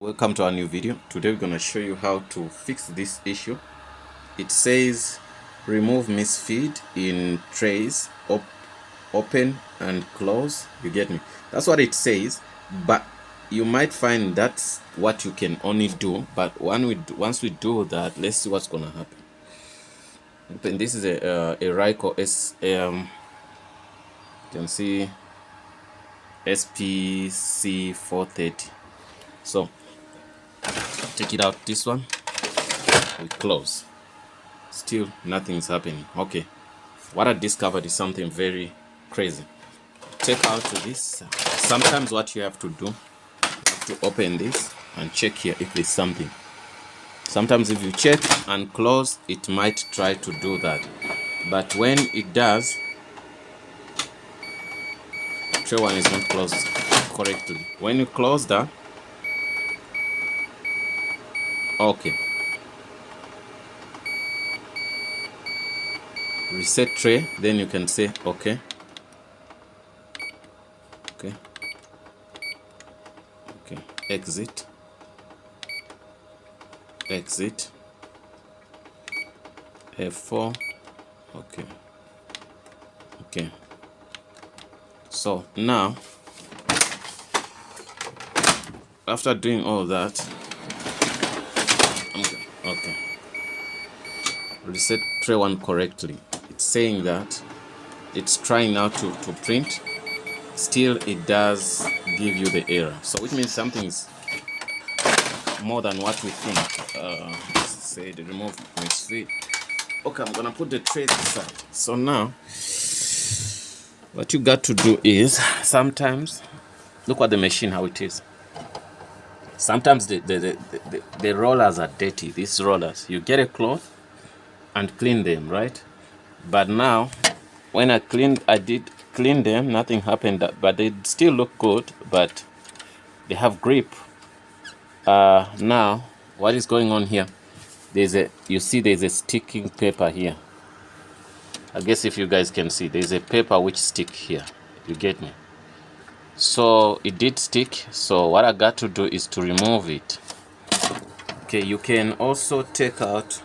Welcome to our new video. Today we're going to show you how to fix this issue. It says remove misfeed in trays, open and close. You get me? That's what it says, but you might find that's what you can only do. But once we do that, let's see what's going to happen. This is a Ricoh you can see SP C430. So take it out, this one, we close, still nothing's happening. Okay, what I discovered is something very crazy. Take out this. Sometimes what you have to do, you have to open this and check here if there's something. Sometimes if you check and close, it might try to do that, but when it does, tray one is not closed correctly. When you close that, okay, reset tray, then you can say okay, exit, F4, okay. So now, after doing all that, okay, reset tray one correctly. It's saying that it's trying now to print. Still it does give you the error, so which means something is more than what we think. Say the remove misfeed. Okay, I'm gonna put the tray aside. So now what you got to do is, sometimes look at the machine how it is. Sometimes the rollers are dirty. These rollers, you get a cloth and clean them, right? But now when I did clean them, nothing happened, but they still look good, but they have grip. Now what is going on here, you see there's a sticking paper here. I guess if you guys can see, there's a paper which stick here, you get me? So it did stick, so what I got to do is to remove it. Okay, you can also take out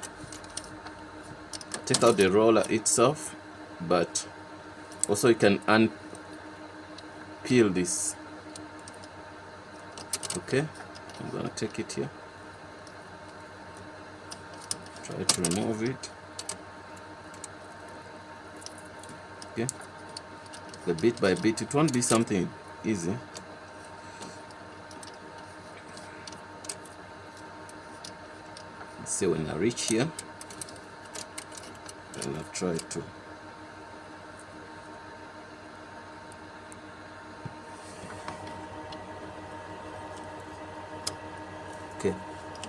the roller itself, but also you can unpeel this. Okay, I'm gonna take it here, try to remove it. Okay, the bit by bit, it won't be something easy. Let's see, when I reach here, and I'll try to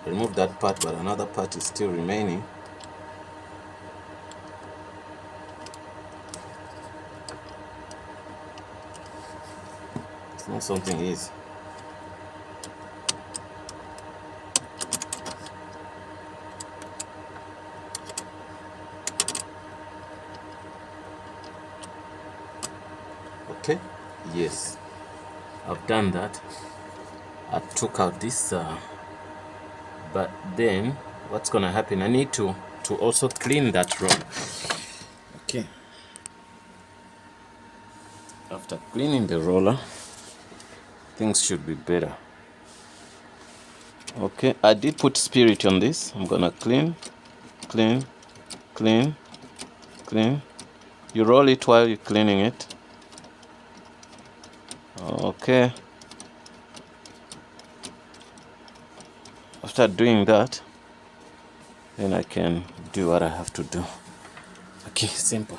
remove that part, but another part is still remaining. It's not something easy. Okay, yes, I've done that. I took out this but then what's gonna happen, I need to also clean that roll. Okay, after cleaning the roller, things should be better. Okay, I did put spirit on this. I'm gonna clean. You roll it while you're cleaning it. Okay, after doing that, then I can do what I have to do. Okay, simple.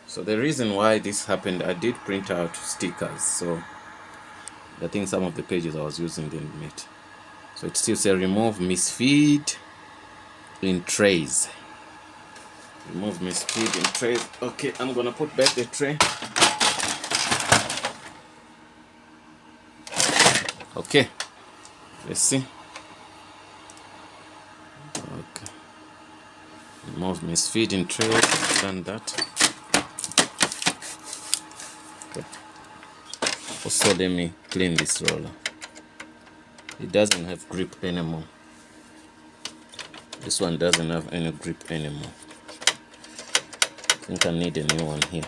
So the reason why this happened, I did print out stickers, so I think some of the pages I was using didn't meet. So it still says remove misfeed in trays. Remove misfeed in trays. Okay, I'm gonna put back the tray. Okay, let's see. Okay, remove misfeed in trays. Done that. Okay. Also, let me clean this roller. it doesn't have grip anymore. This one doesn't have any grip anymore. I think I need a new one here.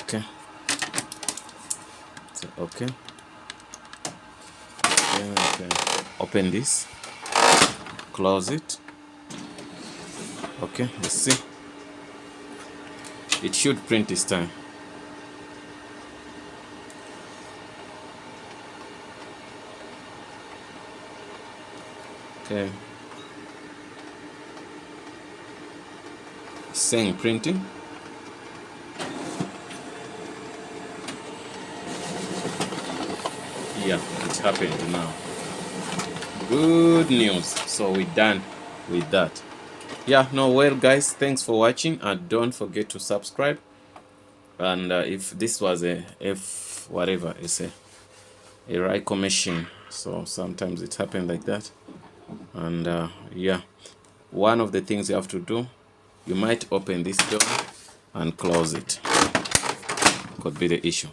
Okay. So, okay. Open this, close it. Okay, let's see. It should print this time. Okay. It's saying printing. Yeah, it happened now. Good news. So we're done with that. Yeah, no, well guys, thanks for watching, and don't forget to subscribe. And if this was a whatever, it's a Ricoh machine, so sometimes it happens like that. And yeah, one of the things you have to do, you might open this door and close it. Could be the issue.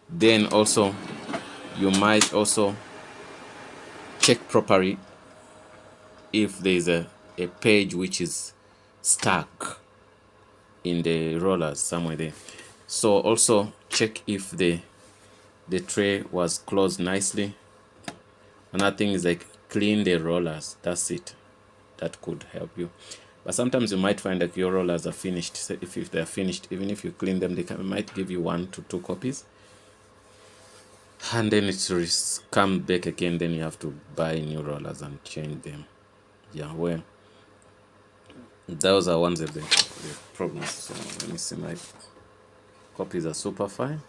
Then also you might also check properly if there's a page which is stuck in the rollers somewhere there. So also check if the tray was closed nicely. Another thing is like clean the rollers. That's it. That could help you. But sometimes you might find that your rollers are finished. So if they're finished, even if you clean them, they might give you 1 to 2 copies, and then it will come back again. Then you have to buy new rollers and change them. Yeah, well, those are ones of the problems. So let me see, my copies are super fine.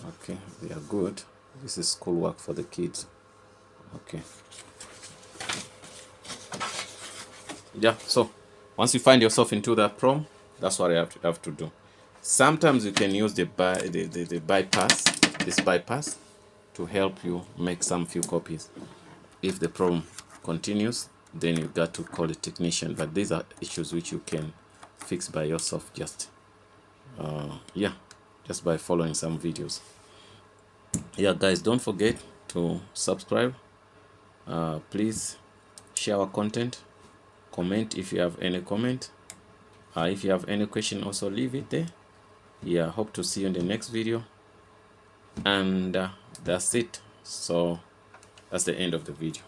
Okay, they are good. This is schoolwork for the kids. Okay. Yeah, so once you find yourself into that problem, that's what you have to do. Sometimes you can use the bypass, this bypass, to help you make some few copies. If the problem continues, then you got to call a technician. But these are issues which you can fix by yourself, just yeah, just by following some videos. Yeah guys, don't forget to subscribe. Please share our content, comment if you have any comment. If you have any question, also leave it there. Yeah, hope to see you in the next video. And that's it. So that's the end of the video.